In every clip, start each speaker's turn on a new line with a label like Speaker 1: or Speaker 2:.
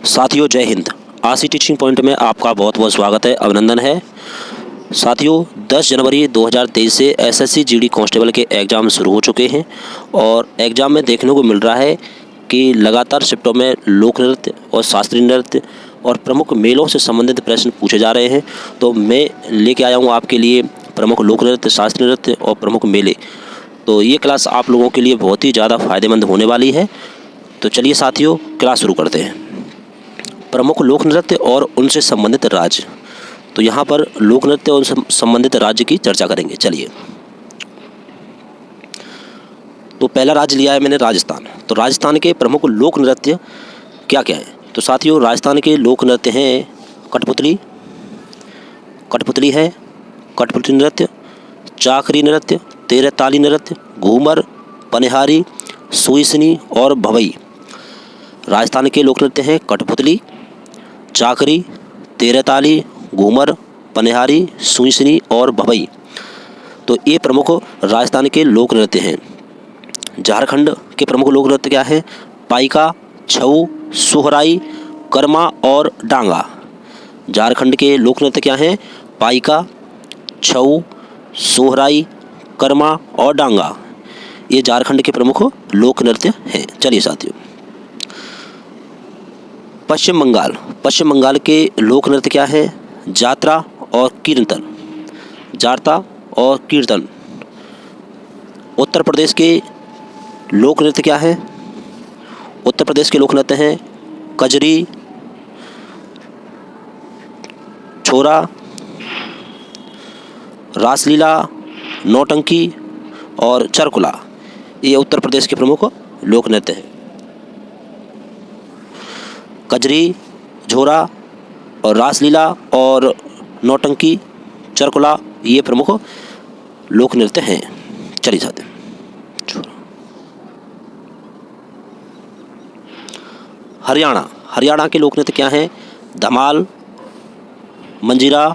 Speaker 1: साथियों जय हिंद। आशी टीचिंग पॉइंट में आपका बहुत बहुत स्वागत है, अभिनंदन है। साथियों 10 जनवरी 2023 से एसएससी जीडी कांस्टेबल के एग्ज़ाम शुरू हो चुके हैं और एग्ज़ाम में देखने को मिल रहा है कि लगातार शिफ्टों में लोक नृत्य और शास्त्रीय नृत्य और प्रमुख मेलों से संबंधित प्रश्न पूछे जा रहे हैं। तो मैं लेके आया हूँ आपके लिए प्रमुख लोक नृत्य, शास्त्रीय नृत्य और प्रमुख मेले। तो ये क्लास आप लोगों के लिए बहुत ही ज़्यादा फायदेमंद होने वाली है। तो चलिए साथियों क्लास शुरू करते हैं। प्रमुख लोक नृत्य और उनसे संबंधित राज्य। तो यहाँ पर लोक नृत्य और संबंधित राज्य की चर्चा करेंगे। चलिए, तो पहला राज्य लिया है मैंने राजस्थान। तो राजस्थान के प्रमुख लोक नृत्य क्या क्या है? तो साथियों राजस्थान के लोक नृत्य हैं कठपुतली है, कठपुतली नृत्य, चाकरी नृत्य, तेरह ताली नृत्य, घूमर, पनिहारी, सुईसनी और भवई। राजस्थान के लोक नृत्य हैं कठपुतली, चाकरी, तेरह ताली, घूमर, पनिहारी, सुईसनी और भवई। तो ये प्रमुख राजस्थान के लोक नृत्य हैं। झारखंड के प्रमुख लोक नृत्य क्या हैं? पाइका, छऊ, सोहराई, कर्मा और डांगा। झारखंड के लोक नृत्य क्या हैं? पाइका, छऊ, सोहराई, कर्मा और डांगा। ये झारखंड के प्रमुख लोक नृत्य हैं। चलिए साथियों, पश्चिम बंगाल के लोक नृत्य क्या है? जात्रा और कीर्तन। जात्रा और कीर्तन। उत्तर प्रदेश के लोक नृत्य क्या है? उत्तर प्रदेश के लोक नृत्य हैं कजरी, छोरा, रासलीला, नौटंकी और चरकुला। ये उत्तर प्रदेश के प्रमुख लोक नृत्य हैं। कजरी, झोरा और रासलीला और नौटंकी, चरकुला ये प्रमुख लोक नृत्य हैं। चलिए साथियों, हरियाणा के लोक नृत्य क्या हैं? धमाल, मंजीरा,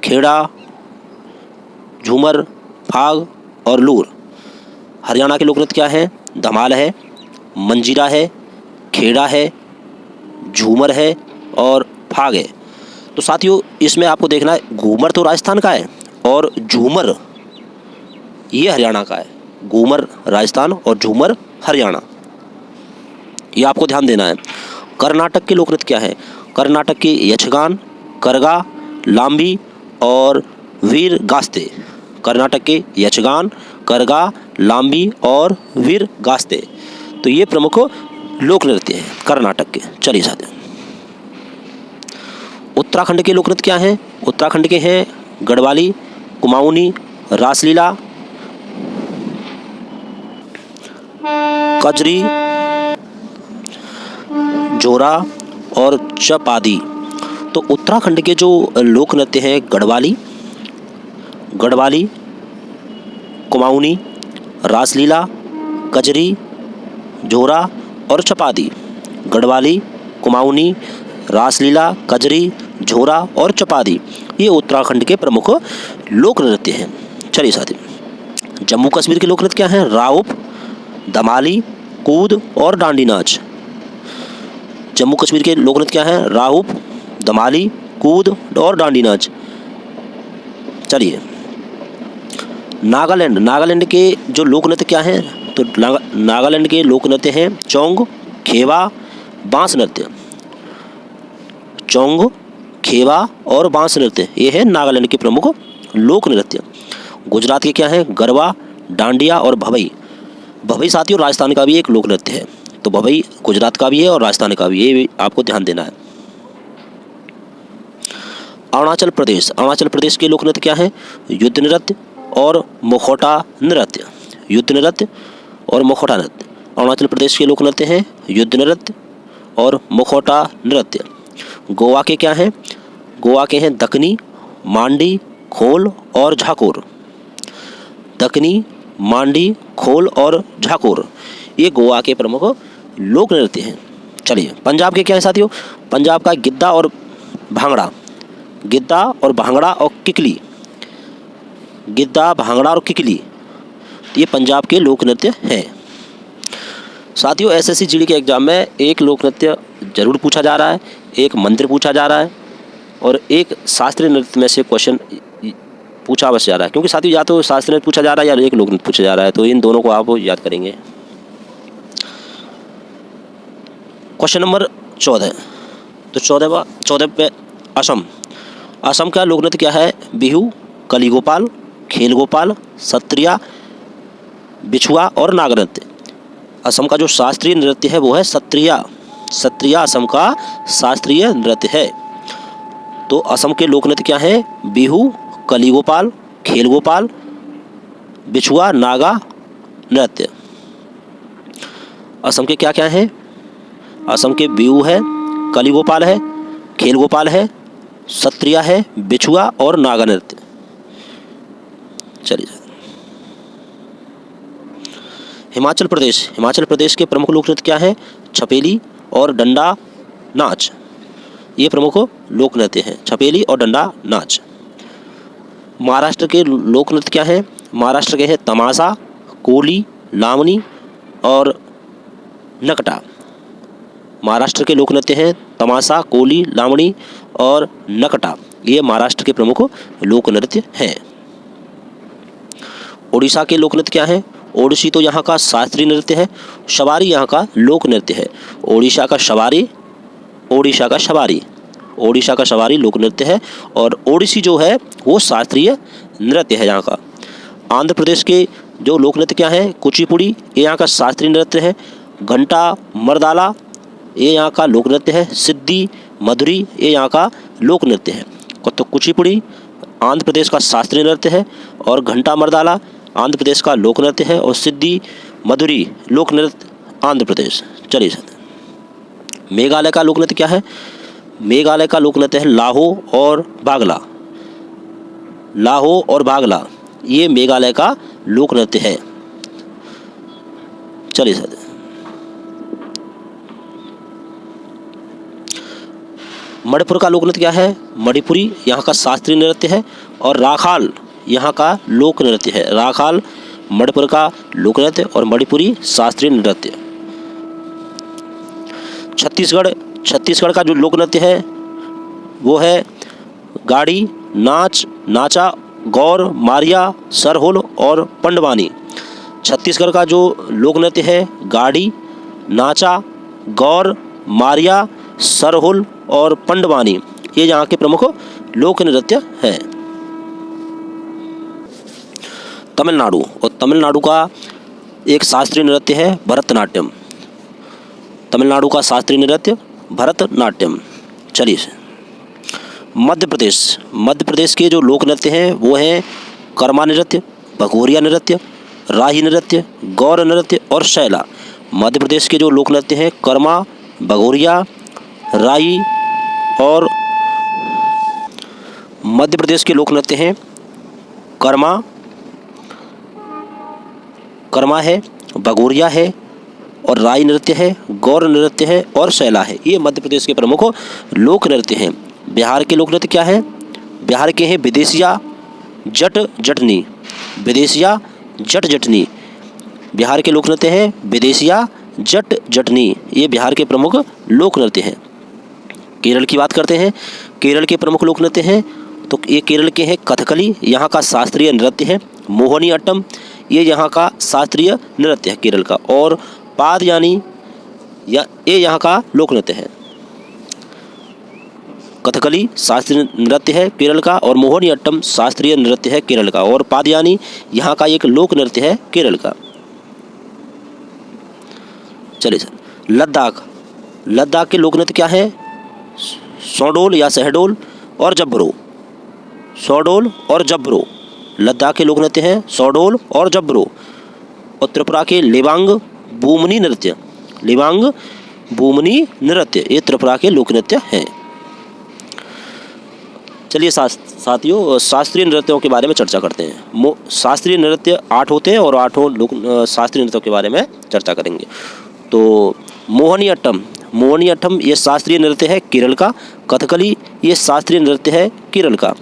Speaker 1: खेड़ा, झूमर, फाग और लूर। हरियाणा के लोक नृत्य क्या है? धमाल है, मंजीरा है, खेड़ा है, झूमर है और फाग है। तो साथियों इसमें आपको देखना है, घूमर तो राजस्थान का है और झूमर ये हरियाणा का है। घूमर राजस्थान और झूमर हरियाणा, ये आपको ध्यान देना है। कर्नाटक के लोक नृत्य क्या है? कर्नाटक के यक्षगान, करगा, लांबी और वीर गास्ते। कर्नाटक के यक्षगान, करगा, लांबी और वीर गास्ते। तो ये प्रमुख लोक नृत्य हैं कर्नाटक के। चलिए साथियों, उत्तराखंड के लोक नृत्य क्या हैं? उत्तराखंड के हैं गढ़वाली, कुमाऊनी, रासलीला, कजरी, जोरा और चपादी। तो उत्तराखंड के जो लोक नृत्य हैं गढ़वाली, कुमाऊनी, रासलीला, कजरी, जोरा और चपादी। गढ़वाली, कुमाऊनी, रासलीला, कजरी, झोरा और चपादी ये उत्तराखंड के प्रमुख लोक नृत्य हैं। चलिए साथियों, जम्मू कश्मीर के लोक नृत्य क्या हैं? राउफ, धमाली, कूद और डांडी नाच। जम्मू कश्मीर के लोक नृत्य क्या हैं? राउफ, धमाली, कूद और डांडी नाच। चलिए, नागालैंड के जो लोक नृत्य क्या हैं? तो नागालैंड के लोक नृत्य हैं चोंग, खेवा, बांस नृत्य। चोंग, खेवा और बांस नृत्य ये है नागालैंड के प्रमुख लोक नृत्य। गुजरात के क्या हैं? गरबा, डांडिया और भवई। भवई साथियों राजस्थान का भी एक लोक नृत्य है। तो भवई गुजरात का भी है और राजस्थान का भी, ये भी आपको ध्यान देना है। अरुणाचल प्रदेश के लोक नृत्य क्या है? युद्ध नृत्य और मुखौटा नृत्य। युद्ध नृत्य और मुखौटा नृत्य। अरुणाचल प्रदेश के लोक नृत्य हैं युद्ध नृत्य और मुखौटा नृत्य। गोवा के क्या हैं? गोवा के हैं दक्कनी, मांडी, खोल और झाकोर। दक्कनी, मांडी, खोल और झाकोर ये गोवा के प्रमुख लोक नृत्य हैं। चलिए, पंजाब के क्या है साथियों? पंजाब का गिद्दा और भांगड़ा। गिद्दा और भांगड़ा और किकली। गिद्दा, भांगड़ा और किकली ये पंजाब के लोक नृत्य हैं। साथियों एसएससी जीडी के एग्जाम में एक लोक नृत्य जरूर पूछा जा रहा है, एक मंत्र पूछा जा रहा है और एक शास्त्रीय नृत्य में से क्वेश्चन पूछा अवश्य जा रहा है, क्योंकि साथ ही या तो शास्त्रीय नृत्य पूछा जा रहा है या एक लोक नृत्य पूछा जा रहा है, तो इन दोनों को आप याद करेंगे। क्वेश्चन नंबर 14, तो 14 पे असम। असम का लोक नृत्य क्या है? बिहू, कली गोपाल, खेल गोपाल, सत्रिया, बिछुआ और नाग नृत्य। असम का जो शास्त्रीय नृत्य है वो है सत्रिया। सत्रिया असम का शास्त्रीय नृत्य है। तो असम के लोक नृत्य क्या है? बिहू, कली गोपाल, खेल गोपाल, बिछुआ, नागा नृत्य। असम के क्या क्या हैं? असम के बिहू है, कली गोपाल है, खेल गोपाल है, सत्रिया है, बिछुआ और नागा नृत्य। चलिए, हिमाचल प्रदेश के प्रमुख लोक नृत्य क्या है? छपेली और डंडा नाच। ये प्रमुख लोक नृत्य हैं, छपेली और डंडा नाच। महाराष्ट्र के लोक नृत्य क्या है? महाराष्ट्र के हैं तमाशा, कोली, लावनी और नकटा। महाराष्ट्र के लोक नृत्य हैं तमाशा, कोली, लावनी और नकटा। ये महाराष्ट्र के प्रमुख लोक नृत्य हैं। उड़ीसा के लोक नृत्य क्या है? ओडिसी तो यहाँ का शास्त्रीय नृत्य है, शवारी यहाँ का लोक नृत्य है। ओडिशा का शवारी लोक नृत्य है और ओडिसी जो है वो शास्त्रीय नृत्य है यहाँ का। आंध्र प्रदेश के जो लोक नृत्य क्या है? कुचिपुड़ी, ये यहाँ का शास्त्रीय नृत्य है। घंटा मर्दाला, ये यहाँ का लोक नृत्य है। सिद्धि मधुरी, ये यहाँ का लोक नृत्य है। तो कुचिपुड़ी आंध्र प्रदेश का शास्त्रीय नृत्य है और घंटा मर्दाला आंध्र प्रदेश का लोक नृत्य है और सिद्धि मधुरी लोक नृत्य आंध्र प्रदेश। चलिए सर, मेघालय का लोक नृत्य क्या है? मेघालय का लोक नृत्य है लाहो और भागला। ये मेघालय का लोक नृत्य है। चलिए सर, मणिपुर का लोक नृत्य क्या है? मणिपुरी यहाँ का शास्त्रीय नृत्य है और राखाल यहाँ का लोक नृत्य है। राखाल मणिपुर का लोक नृत्य और मणिपुरी शास्त्रीय नृत्य। छत्तीसगढ़ का जो लोक नृत्य है वो है गाड़ी, नाच, नाचा, गौर, मारिया, सरहुल और पंडवानी। छत्तीसगढ़ का जो लोक नृत्य है गाड़ी, नाचा, गौर, मारिया, सरहुल और पंडवानी, ये यहाँ के प्रमुख लोक नृत्य हैं। तमिलनाडु, और तमिलनाडु का एक शास्त्रीय नृत्य है भरतनाट्यम। तमिलनाडु का शास्त्रीय नृत्य भरतनाट्यम। चलिए, मध्य प्रदेश के जो लोक नृत्य हैं वो हैं कर्मा नृत्य, भगोरिया नृत्य, राही नृत्य, गौर नृत्य और शैला। मध्य प्रदेश के जो लोक नृत्य हैं कर्मा, भगोरिया, राई और मध्य प्रदेश के लोक नृत्य हैं कर्मा है, भगोरिया है और राई नृत्य है, गौर नृत्य है और शैला है। ये मध्य प्रदेश के प्रमुख लोक नृत्य हैं। बिहार के लोक नृत्य क्या है? बिहार के हैं विदेशिया, जट जटनी। बिहार के लोक नृत्य हैं विदेशिया, जट जटनी। ये बिहार के प्रमुख लोक नृत्य हैं। केरल की बात करते हैं। केरल के प्रमुख लोक नृत्य हैं तो ये केरल के हैं कथकली, यहाँ का शास्त्रीय नृत्य है। मोहिनी अट्टम, ये यहाँ का शास्त्रीय नृत्य है केरल का। और पादयानी ये यहाँ का लोक नृत्य है। कथकली शास्त्रीय नृत्य है केरल का और मोहिनी अट्टम शास्त्रीय नृत्य है केरल का और पादयानी यहाँ का एक लोक नृत्य है केरल का। चलिए सर, लद्दाख के लोक नृत्य क्या है? सोडोल या सहडोल और जब्रो। लद्दाख के लोक नृत्य हैं सोडोल और जब्रो। और त्रिपुरा के लिबांग बूमनी नृत्य, ये त्रिपुरा के लोक नृत्य हैं। चलिए साथियों, शास्त्रीय नृत्यों के बारे में चर्चा करते हैं। शास्त्रीय नृत्य 8 होते हैं और 8 लोक शास्त्रीय नृत्यों के बारे में चर्चा करेंगे। तो मोहिनी अट्टम ये शास्त्रीय नृत्य है केरल का। कथकली ये शास्त्रीय नृत्य है केरल का।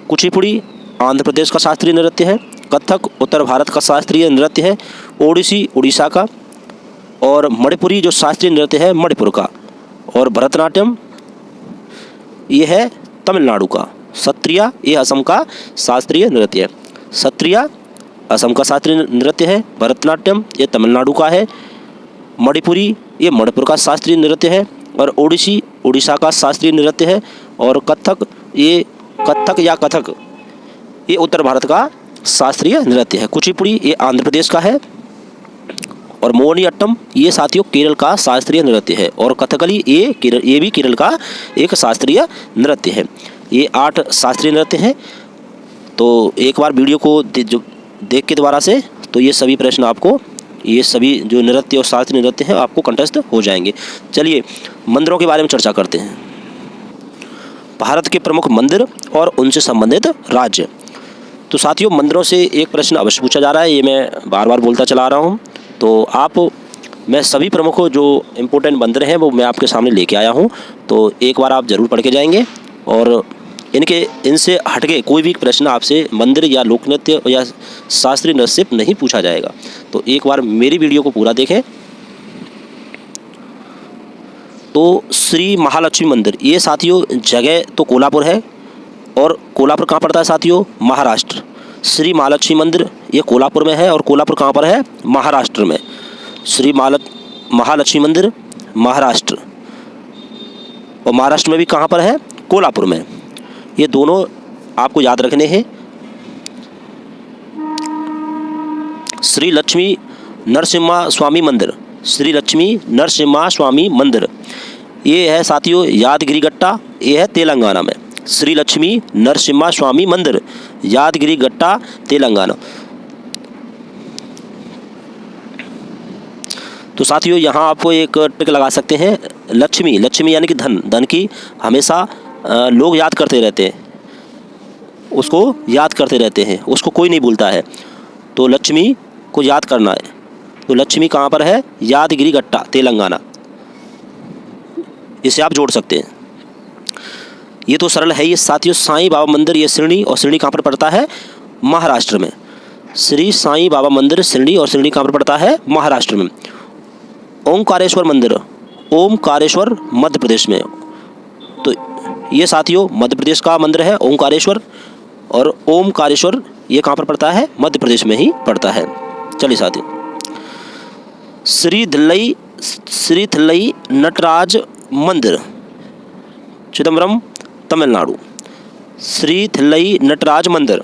Speaker 1: कुचिपुड़ी आंध्र प्रदेश का शास्त्रीय नृत्य है। कथक उत्तर भारत का शास्त्रीय नृत्य है। ओडिसी उड़ीसा का। और मणिपुरी जो शास्त्रीय नृत्य है मणिपुर का, और भरतनाट्यम ये है तमिलनाडु का। सत्रिया ये असम का शास्त्रीय नृत्य है। सत्रिया असम का शास्त्रीय नृत्य है। भरतनाट्यम ये तमिलनाडु का है। मणिपुरी ये मणिपुर का शास्त्रीय नृत्य है। और ओडिसी उड़ीसा का शास्त्रीय नृत्य है। और कथक या कथक ये उत्तर भारत का शास्त्रीय नृत्य है। कुचिपुड़ी ये आंध्र प्रदेश का है। और मोहिनीअट्टम ये साथियों केरल का शास्त्रीय नृत्य है। और कथकली ये भी केरल का एक शास्त्रीय नृत्य है। ये 8 शास्त्रीय नृत्य हैं। तो एक बार वीडियो को देख के दोबारा से, तो ये सभी प्रश्न आपको, ये सभी जो नृत्य और शास्त्रीय नृत्य हैं आपको कंठस्थ हो जाएंगे। चलिए मंदिरों के बारे में चर्चा करते हैं। भारत के प्रमुख मंदिर और उनसे संबंधित राज्य। तो साथियों मंदिरों से एक प्रश्न अवश्य पूछा जा रहा है, ये मैं बार बार बोलता चला आ रहा हूँ। तो मैं सभी प्रमुख जो इम्पोर्टेंट मंदिर हैं वो मैं आपके सामने लेके आया हूँ, तो एक बार आप ज़रूर पढ़ के जाएंगे। और इनसे हटके कोई भी प्रश्न आपसे मंदिर या लोक नृत्य या शास्त्रीय नृत्य से नहीं पूछा जाएगा। तो एक बार मेरी वीडियो को पूरा देखें। तो श्री महालक्ष्मी मंदिर ये साथियों जगह तो कोल्हापुर है, और कोल्हापुर कहाँ पड़ता है साथियों? महाराष्ट्र। श्री महालक्ष्मी मंदिर ये कोल्हापुर में है, और कोल्हापुर कहाँ पर है? महाराष्ट्र में। श्री महालक्ष्मी मंदिर महाराष्ट्र, और महाराष्ट्र में भी कहाँ पर है? कोल्हापुर में। ये दोनों आपको याद रखने हैं। श्री लक्ष्मी नरसिम्हा स्वामी मंदिर, श्री लक्ष्मी नरसिम्हा स्वामी मंदिर ये है साथियों यादगिरीगट्टा, ये है तेलंगाना में। श्री लक्ष्मी नरसिम्हा स्वामी मंदिर यादगिरीगट्टा तेलंगाना। तो साथियों यहाँ आपको एक टिक लगा सकते हैं। लक्ष्मी यानी कि धन की हमेशा लोग याद करते रहते हैं, उसको याद करते रहते हैं, उसको कोई नहीं भूलता है। तो लक्ष्मी को याद करना है। तो लक्ष्मी कहाँ पर है? यादगिरीगट्टा तेलंगाना। इसे आप जोड़ सकते हैं। ये तो सरल है। ये साथियों साईं बाबा मंदिर ये शिरडी, और शिरडी कहाँ पर पड़ता है? महाराष्ट्र में। श्री साईं बाबा मंदिर शिरडी, और शिरडी कहाँ पर पड़ता है? महाराष्ट्र में। ओमकारेश्वर मंदिर ओमकारेश्वर मध्य प्रदेश में। तो ये साथियों मध्य प्रदेश का मंदिर है ओमकारेश्वर, और ओमकारेश्वर ये कहाँ पर पड़ता है? मध्य प्रदेश में ही पड़ता है। चलिए साथियों, श्री थिल्लई नटराज मंदिर चिदम्बरम तमिलनाडु। श्री थिल्लई नटराज मंदिर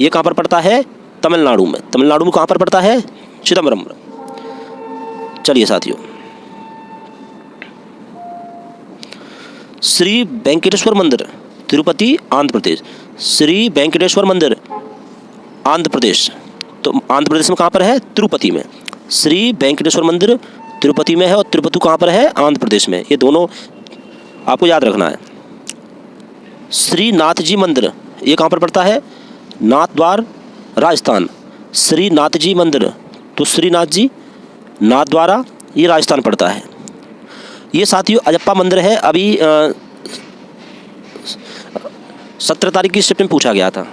Speaker 1: ये कहाँ पर पड़ता है? तमिलनाडु में। तमिलनाडु में कहाँ पर पड़ता है? चिदम्बरम। चलिए साथियों, श्री वेंकटेश्वर मंदिर तिरुपति आंध्र प्रदेश। श्री वेंकटेश्वर मंदिर आंध्र प्रदेश। तो आंध्र प्रदेश में कहाँ पर है? तिरुपति में। श्री वेंकटेश्वर मंदिर तिरुपति में है, और तिरुपति कहाँ पर है? आंध्र प्रदेश में। ये दोनों आपको याद रखना है। श्री नाथ जी मंदिर ये कहाँ पर पड़ता है? नाथद्वार राजस्थान। श्री नाथ जी मंदिर, तो श्रीनाथ जी नाथद्वारा ये राजस्थान पड़ता है। ये साथियों अजप्पा मंदिर है। अभी 17 तारीख की शिफ्ट में पूछा गया था,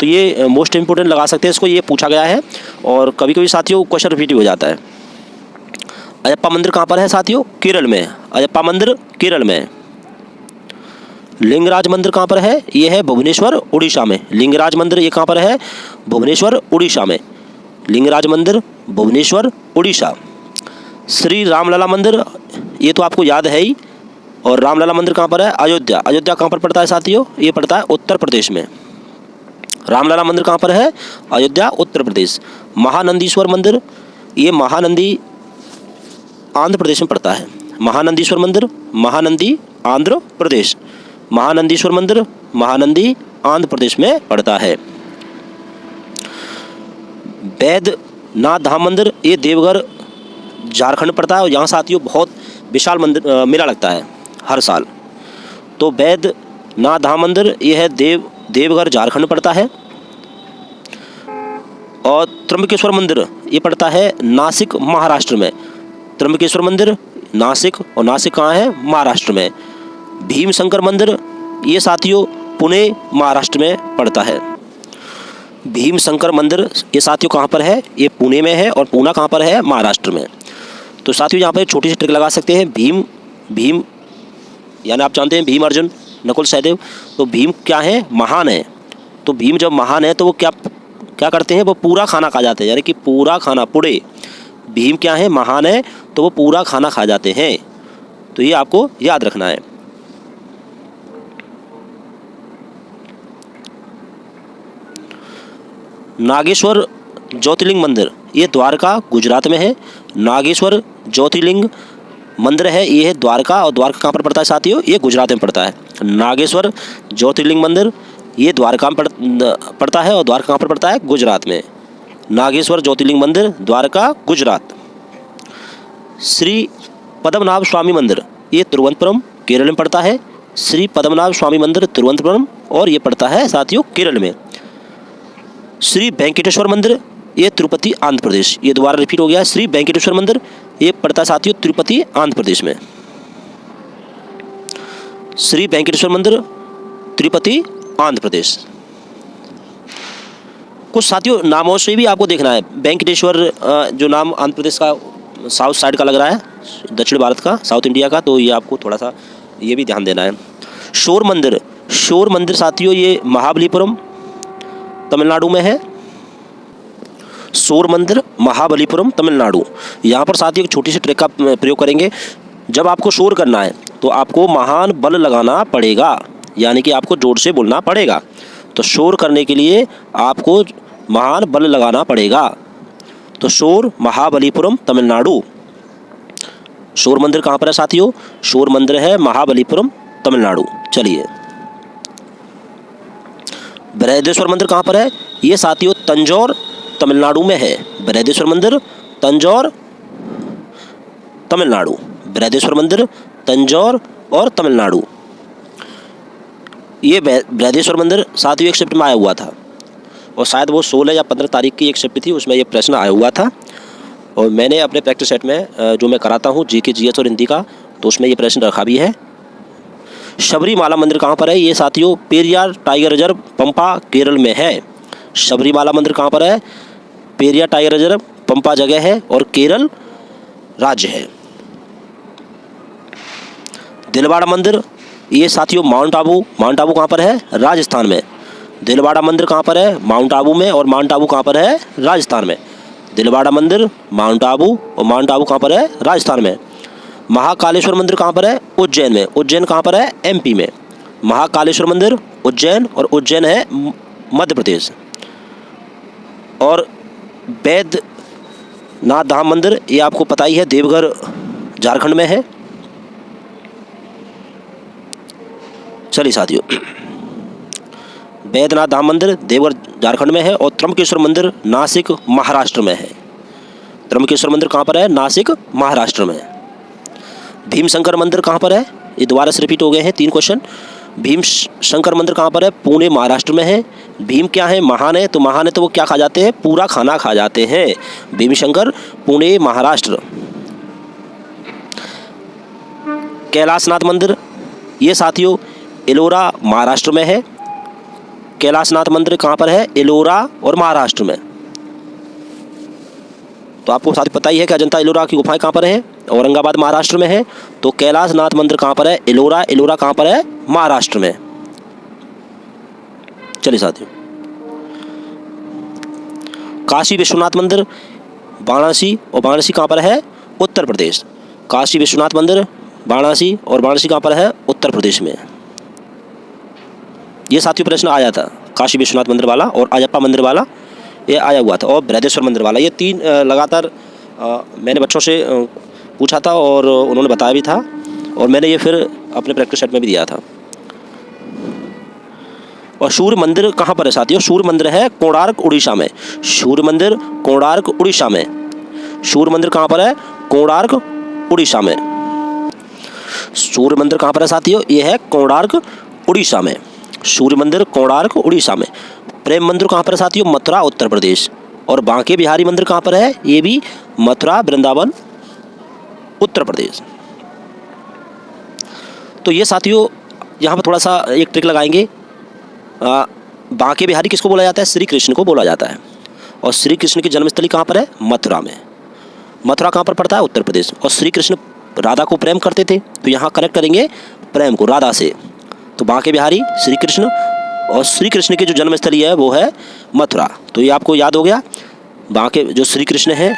Speaker 1: तो ये मोस्ट इम्पोर्टेंट लगा सकते हैं इसको, ये पूछा गया है। और कभी कभी साथियों क्वेश्चन रिपीट हो जाता है। अजप्पा मंदिर कहाँ पर है साथियों? केरल में। अजप्पा मंदिर केरल में। लिंगराज मंदिर कहाँ पर है? ये है भुवनेश्वर उड़ीसा में। लिंगराज मंदिर ये कहाँ पर है? भुवनेश्वर उड़ीसा में। लिंगराज मंदिर भुवनेश्वर उड़ीसा। श्री रामलला मंदिर ये तो आपको याद है ही। और रामलला मंदिर कहाँ पर है? अयोध्या। अयोध्या कहाँ पर पड़ता है साथियों? ये पड़ता है उत्तर प्रदेश में। रामलला मंदिर कहाँ पर है? अयोध्या उत्तर प्रदेश। महानंदीश्वर मंदिर ये महानंदी आंध्र प्रदेश में पड़ता है। महानंदीश्वर मंदिर महानंदी आंध्र प्रदेश। महानंदीश्वर मंदिर महानंदी आंध्र प्रदेश में पड़ता है। बैद्यनाथ धाम मंदिर ये देवघर झारखंड पड़ता है, और यहाँ साथियों बहुत विशाल मंदिर मेला लगता है हर साल। तो बैद्यनाथ धाम मंदिर ये है देवघर झारखंड पड़ता है। और त्र्यंबकेश्वर मंदिर ये पड़ता है नासिक महाराष्ट्र में। त्र्यंबकेश्वर मंदिर नासिक, और नासिक कहाँ है? महाराष्ट्र में। भीमशंकर मंदिर ये साथियों पुणे महाराष्ट्र में पड़ता है। भीम शंकर मंदिर ये साथियों कहाँ पर है? ये पुणे में है, और पूना कहाँ पर है? महाराष्ट्र में। तो साथियों यहाँ पर एक छोटी सी ट्रिक लगा सकते हैं। भीम यानी आप जानते हैं भीम अर्जुन नकुल सहदेव, तो भीम क्या है? महान है। तो भीम जब महान है तो वो क्या करते हैं? वो पूरा खाना खा जाते हैं, यानी कि पूरा खाना, पुड़े। भीम क्या है? महान है, तो वो पूरा खाना खा जाते हैं। तो ये आपको याद रखना है। नागेश्वर ज्योतिर्लिंग मंदिर ये द्वारका गुजरात में है। नागेश्वर ज्योतिर्लिंग मंदिर है, ये है द्वारका, और द्वारका कहाँ पर पड़ता है साथियों? ये गुजरात में पड़ता है। नागेश्वर ज्योतिर्लिंग मंदिर ये द्वारका में पड़ता है, और द्वारका कहाँ पर पड़ता है? गुजरात में। नागेश्वर ज्योतिर्लिंग मंदिर द्वारका गुजरात। श्री पद्मनाभ स्वामी मंदिर ये तिरुवनंतपुरम केरल में पड़ता है। श्री पद्मनाभ स्वामी मंदिर तिरुवनंतपुरम, और ये पड़ता है साथियों केरल में। श्री वेंकटेश्वर मंदिर ये तिरुपति आंध्र प्रदेश, ये दोबारा रिपीट हो गया है। श्री वेंकटेश्वर मंदिर ये पड़ता है साथियों तिरुपति आंध्र प्रदेश में। श्री वेंकटेश्वर मंदिर तिरुपति आंध्र प्रदेश। कुछ साथियों नामों से भी आपको देखना है। वेंकटेश्वर जो नाम आंध्र प्रदेश का साउथ साइड का लग रहा है, दक्षिण भारत का, साउथ इंडिया का, तो ये आपको थोड़ा सा ये भी ध्यान देना है। शोर मंदिर साथियों ये महाबलीपुरम तमिलनाडु में है। शोर मंदिर महाबलीपुरम तमिलनाडु। यहाँ पर साथियों एक छोटी सी ट्रिक का प्रयोग करेंगे। जब आपको शोर करना है तो आपको महान बल लगाना पड़ेगा, यानी कि आपको जोर से बोलना पड़ेगा। तो शोर करने के लिए आपको महान बल लगाना पड़ेगा। तो शोर महाबलीपुरम तमिलनाडु। शोर मंदिर कहाँ पर है साथियों? शोर मंदिर है महाबलीपुरम तमिलनाडु। चलिए, बृहदेश्वर मंदिर कहाँ पर है? ये साथियों तंजौर तमिलनाडु में है। बृहदेश्वर मंदिर तंजौर तमिलनाडु। बृहदेश्वर मंदिर तंजौर और तमिलनाडु। ये बृहदेश्वर मंदिर साथियों एक शिफ्ट में आया हुआ था, और शायद वो 16 या 15 तारीख की एक शिफ्ट थी, उसमें ये प्रश्न आया हुआ था। और मैंने अपने प्रैक्टिस सेट में जो मैं कराता हूँ जीके जीएस और हिंदी का, तो उसमें ये प्रश्न रखा भी है। शबरीमाला मंदिर कहाँ पर है? ये साथियों पेरियार टाइगर रिजर्व पंपा केरल में है। शबरीमाला मंदिर कहाँ पर है? पेरियार टाइगर रिजर्व पंपा जगह है, और केरल राज्य है। दिलवाड़ा मंदिर ये साथियों माउंट आबू कहाँ पर है? राजस्थान में। दिलवाड़ा मंदिर कहाँ पर है? माउंट आबू में, और माउंट आबू कहाँ पर है? राजस्थान में। दिलवाड़ा मंदिर माउंट आबू, और माउंट आबू कहाँ पर है? राजस्थान में। महाकालेश्वर मंदिर कहाँ पर है? उज्जैन में। उज्जैन कहाँ पर है? एमपी में। महाकालेश्वर मंदिर उज्जैन, और उज्जैन है मध्य प्रदेश। और बैद्यनाथ धाम मंदिर ये आपको पता ही है, देवघर झारखंड में है। चलिए साथियों, बैद्यनाथ धाम मंदिर देवघर झारखंड में है, और त्र्यंबकेश्वर मंदिर नासिक महाराष्ट्र में है। त्र्यंबकेश्वर मंदिर कहाँ पर है? नासिक महाराष्ट्र में। भीम शंकर मंदिर कहाँ पर है? ये दोबारा से रिपीट हो गए हैं 3 क्वेश्चन। भीम शंकर मंदिर कहाँ पर है? पुणे महाराष्ट्र में है। भीम क्या है? महान है, तो महान है तो वो क्या खा जाते हैं? पूरा खाना खा जाते हैं। भीम शंकर पुणे महाराष्ट्र। कैलाशनाथ मंदिर ये साथियों एलोरा महाराष्ट्र में है। कैलाशनाथ मंदिर कहाँ पर है? एलोरा और महाराष्ट्र में। तो आपको साथ पता ही है कि अजंता एलोरा की गुफाएं कहाँ पर हैं? औरंगाबाद महाराष्ट्र में है। तो कैलाशनाथ मंदिर कहाँ पर है? एलोरा कहाँ पर है? महाराष्ट्र में। चलिए साथियों, काशी विश्वनाथ मंदिर वाराणसी, और वाराणसी कहाँ पर है? उत्तर प्रदेश। काशी विश्वनाथ मंदिर वाराणसी, और वाराणसी कहाँ पर है? उत्तर प्रदेश में। ये साथियों प्रश्न आया था, काशी विश्वनाथ मंदिर वाला और अयप्पा मंदिर वाला ये आया हुआ था, और बृहदेश्वर मंदिर वाला। ये 3 लगातार मैंने बच्चों से पूछा था, और उन्होंने बताया भी था, और मैंने ये फिर अपने प्रैक्टिस सेट में भी दिया था। और सूर्य मंदिर कहाँ पर है साथियों? सूर्य मंदिर है कोणार्क उड़ीसा में। सूर्य मंदिर कोणार्क उड़ीसा में। सूर्य मंदिर कहाँ पर है? कोणार्क उड़ीसा में। सूर्य मंदिर कहाँ पर है साथियों? ये है कोणार्क उड़ीसा में। सूर्य मंदिर कोणार्क उड़ीसा में। प्रेम मंदिर कहाँ पर है साथियों? मथुरा उत्तर प्रदेश। और बांके बिहारी मंदिर कहाँ पर है? ये भी मथुरा वृंदावन उत्तर प्रदेश। तो ये साथियों यहाँ पर थोड़ा सा एक ट्रिक लगाएंगे। बांके बिहारी किसको बोला जाता है? श्री कृष्ण को बोला जाता है। और श्री कृष्ण की जन्मस्थली कहाँ पर है? मथुरा में। मथुरा कहाँ पर पड़ता है? उत्तर प्रदेश। और श्री कृष्ण राधा को प्रेम करते थे, तो यहाँ कनेक्ट करेंगे प्रेम को राधा से। तो बांके बिहारी, श्री कृष्ण, और श्री कृष्ण की जो जन्मस्थली है वो है मथुरा। तो ये आपको याद हो गया। बांके जो श्री कृष्ण है,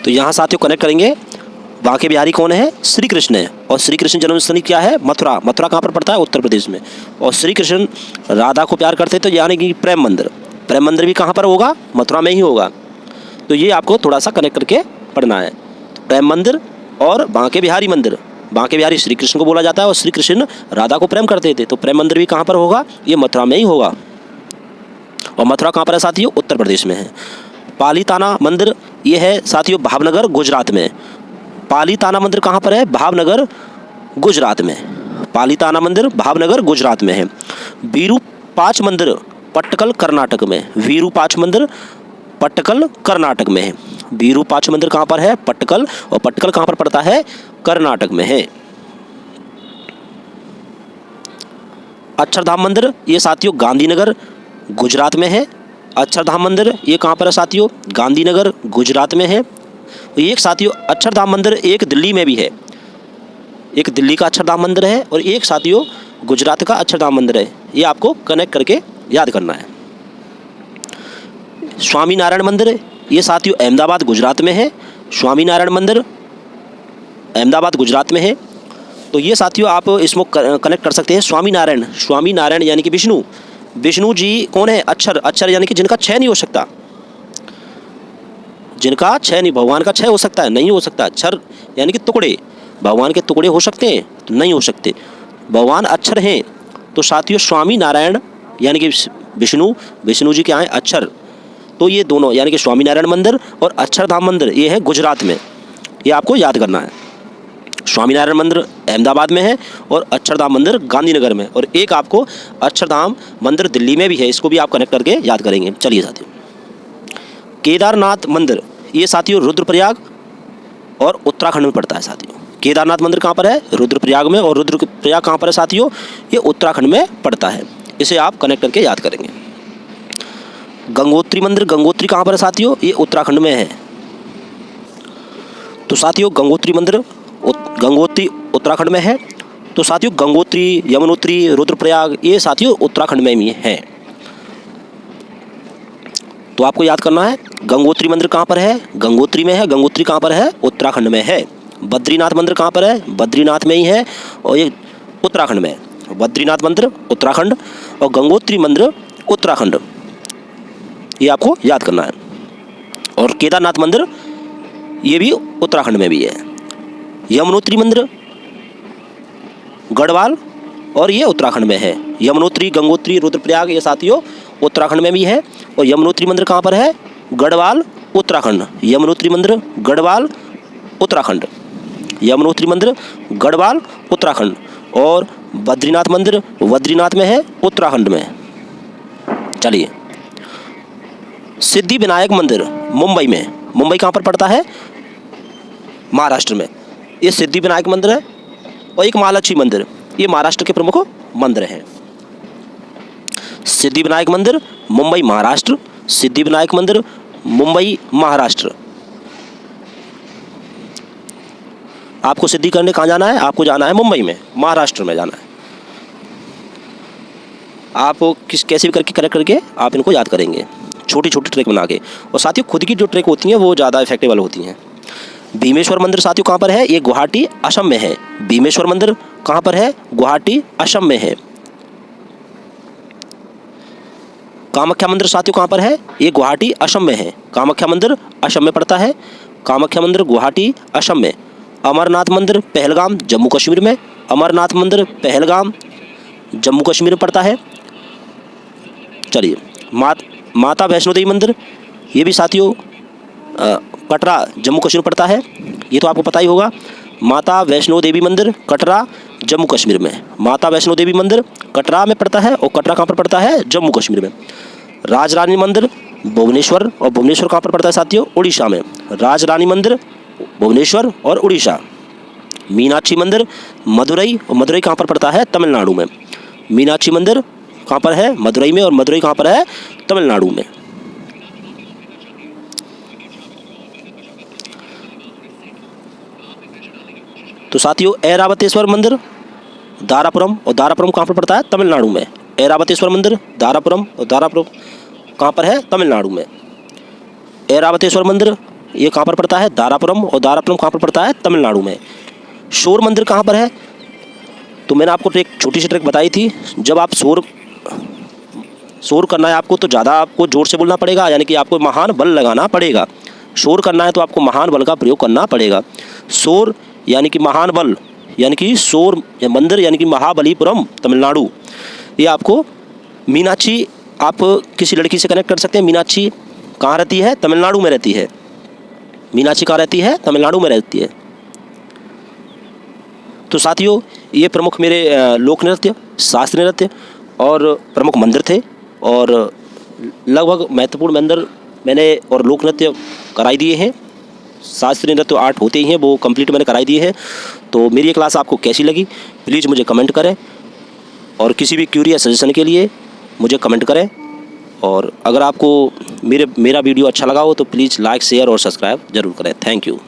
Speaker 1: तो यहाँ साथियों कनेक्ट करेंगे, बांके बिहारी कौन है? श्री कृष्ण है। और श्री कृष्ण जन्मस्थली क्या है? मथुरा। मथुरा कहाँ पर पड़ता है? उत्तर प्रदेश में। और श्री कृष्ण राधा को प्यार करते, तो यानी कि प्रेम मंदिर, प्रेम मंदिर भी कहाँ पर होगा? मथुरा में ही होगा। तो ये आपको थोड़ा सा कनेक्ट करके पढ़ना है। तो प्रेम मंदिर और बांके बिहारी मंदिर, बांके बिहारी श्री कृष्ण को बोला जाता है और श्री कृष्ण राधा को प्रेम करते थे, तो प्रेम मंदिर भी कहाँ पर होगा? ये मथुरा में ही होगा। और मथुरा कहाँ पर है साथियों? उत्तर प्रदेश में है। पालीताना मंदिर ये है साथियों भावनगर, गुजरात में। पालीताना मंदिर कहाँ पर है? भावनगर, गुजरात में। पालीताना मंदिर भावनगर, गुजरात में है। विरूपाक्ष मंदिर पट्टकल, कर्नाटक में। विरूपाक्ष मंदिर पट्टकल, कर्नाटक में है। विरूपाक्ष मंदिर कहाँ पर है? पट्टकल। और पट्टकल कहाँ पर पड़ता है? कर्नाटक में है। अक्षरधाम मंदिर ये साथियों गांधीनगर, गुजरात में है। अक्षरधाम मंदिर ये कहाँ पर है साथियों? गांधीनगर, गुजरात में है। एक साथियों अक्षरधाम मंदिर एक दिल्ली में भी है, एक दिल्ली का अक्षरधाम मंदिर है और एक साथियों गुजरात का अक्षरधाम मंदिर है। ये आपको कनेक्ट करके याद करना है। स्वामी नारायण मंदिर ये साथियों अहमदाबाद, गुजरात में है। स्वामी नारायण मंदिर अहमदाबाद, गुजरात में है। तो ये साथियों आप इसमें कनेक्ट कर सकते हैं। स्वामी नारायण, स्वामी नारायण यानी कि विष्णु, विष्णु जी कौन है? अक्षर, अक्षर यानी कि जिनका क्षय नहीं हो सकता, जिनका क्षय नहीं, भगवान का क्षय हो सकता है? नहीं हो सकता। अक्षर यानी कि टुकड़े, भगवान के टुकड़े हो सकते हैं? तो नहीं हो सकते। भगवान अक्षर हैं। तो साथियों स्वामी नारायण यानी कि विष्णु, विष्णु जी क्या हैं? अक्षर। तो ये दोनों यानी कि स्वामी नारायण मंदिर और अक्षरधाम मंदिर ये है गुजरात में। ये आपको याद करना है। स्वामी नारायण मंदिर अहमदाबाद में है और अक्षरधाम मंदिर गांधीनगर में। और एक आपको अक्षरधाम मंदिर दिल्ली में भी है, इसको भी आप कनेक्ट करके याद करेंगे। चलिए साथियों, केदारनाथ मंदिर ये साथियों रुद्रप्रयाग और उत्तराखंड में पड़ता है साथियों। केदारनाथ मंदिर कहाँ पर है? रुद्रप्रयाग में। और रुद्रप्रयाग कहाँ पर है साथियों? ये उत्तराखंड में पड़ता है। इसे आप कनेक्ट करके याद करेंगे। गंगोत्री मंदिर, गंगोत्री कहाँ पर है साथियों? ये उत्तराखंड में है। तो साथियों गंगोत्री मंदिर गंगोत्री उत्तराखंड में है। तो साथियों गंगोत्री, यमुनोत्री, रुद्रप्रयाग ये साथियों उत्तराखंड में भी है। तो आपको याद करना है गंगोत्री मंदिर कहाँ पर है? गंगोत्री में है। गंगोत्री कहाँ पर है? उत्तराखंड में है। बद्रीनाथ मंदिर कहाँ पर है? बद्रीनाथ में ही है और ये उत्तराखंड में है। बद्रीनाथ मंदिर उत्तराखंड और गंगोत्री मंदिर उत्तराखंड, ये आपको याद करना है। और केदारनाथ मंदिर ये भी उत्तराखंड में भी है। यमुनोत्री मंदिर गढ़वाल और ये उत्तराखंड में है। यमुनोत्री, गंगोत्री, रुद्रप्रयाग ये साथियों उत्तराखंड में भी है। और यमुनोत्री मंदिर कहाँ पर है? गढ़वाल, उत्तराखंड। यमुनोत्री मंदिर गढ़वाल, उत्तराखंड। यमुनोत्री मंदिर गढ़वाल, उत्तराखंड। और बद्रीनाथ मंदिर बद्रीनाथ में है, उत्तराखंड में। चलिए, सिद्धि विनायक मंदिर मुंबई में। मुंबई कहाँ पर पड़ता है? महाराष्ट्र में। ये सिद्धि विनायक मंदिर है। और एक महालक्ष्मी मंदिर, ये महाराष्ट्र के प्रमुख मंदिर हैं। सिद्धि विनायक मंदिर मुंबई, महाराष्ट्र। सिद्धि विनायक मंदिर मुंबई, महाराष्ट्र। आपको सिद्धि करने कहाँ जाना है? आपको जाना है मुंबई में, महाराष्ट्र में जाना है। आप कैसे भी करके करेक्ट करके आप इनको याद करेंगे, छोटी छोटी ट्रिक बना के। और साथियों खुद की जो ट्रिक होती हैं वो ज़्यादा इफेक्टिवल होती हैं। भीमेश्वर मंदिर साथियों कहाँ पर है? ये गुवाहाटी, असम में है। भीमेश्वर मंदिर कहाँ पर है? गुवाहाटी, असम में है। कामाख्या मंदिर साथियों कहाँ पर है? ये गुवाहाटी, असम में है। कामाख्या मंदिर असम में पड़ता है। कामाख्या मंदिर गुवाहाटी, असम में। अमरनाथ मंदिर पहलगाम, जम्मू कश्मीर में। अमरनाथ मंदिर पहलगाम, जम्मू कश्मीर में पड़ता है। चलिए, माता वैष्णो देवी मंदिर ये भी साथियों कटरा, जम्मू कश्मीर पड़ता है। ये तो आपको पता ही होगा। माता वैष्णो देवी मंदिर कटरा, जम्मू कश्मीर में। माता वैष्णो देवी मंदिर कटरा में पड़ता है। और कटरा कहाँ पर पड़ता है? जम्मू कश्मीर में। राजरानी मंदिर भुवनेश्वर, और भुवनेश्वर कहाँ पर पड़ता है साथियों? उड़ीसा में। राजरानी मंदिर भुवनेश्वर और उड़ीसा। मीनाक्षी मंदिर मदुरई, और मदुरई कहाँ पर पड़ता है? तमिलनाडु में। मीनाक्षी मंदिर कहाँ पर है? मदुरई में। और मदुरई कहाँ पर है? तमिलनाडु में। तो साथियों ऐरावतेश्वर मंदिर दारापुरम, और दारापुरम कहाँ पर पड़ता है? तमिलनाडु में। ऐरावतेश्वर मंदिर दारापुरम, और दारापुरम कहाँ पर है? तमिलनाडु में। ऐरावतेश्वर मंदिर ये कहाँ पर पड़ता है? दारापुरम, और दारापुरम कहाँ पर पड़ता है? तमिलनाडु में। शोर मंदिर कहाँ पर है? तो मैंने आपको एक छोटी सी ट्रिक बताई थी। जब आप शोर करना है आपको, तो ज़्यादा आपको ज़ोर से बोलना पड़ेगा, यानी कि आपको महान बल लगाना पड़ेगा। शोर करना है तो आपको महान बल का प्रयोग करना पड़ेगा। शोर यानी कि महान बल, यानी कि शोर मंदिर यानी कि महाबलीपुरम तमिलनाडु। ये आपको मीनाक्षी, आप किसी लड़की से कनेक्ट कर सकते हैं। मीनाक्षी कहाँ रहती है? तमिलनाडु में रहती है। मीनाक्षी कहाँ रहती है? तमिलनाडु में रहती है। तो साथियों ये प्रमुख मेरे लोक नृत्य, शास्त्रीय नृत्य और प्रमुख मंदिर थे, और लगभग महत्वपूर्ण मंदिर मैंने और लोक नृत्य कराई दिए हैं। शास्त्रीय नृत्य 8 होते ही हैं, वो कंप्लीट मैंने कराई दिए हैं। तो मेरी ये क्लास आपको कैसी लगी प्लीज़ मुझे कमेंट करें, और किसी भी क्यूरी या सजेशन के लिए मुझे कमेंट करें। और अगर आपको मेरा वीडियो अच्छा लगा हो तो प्लीज़ लाइक, शेयर और सब्सक्राइब ज़रूर करें। Thank you.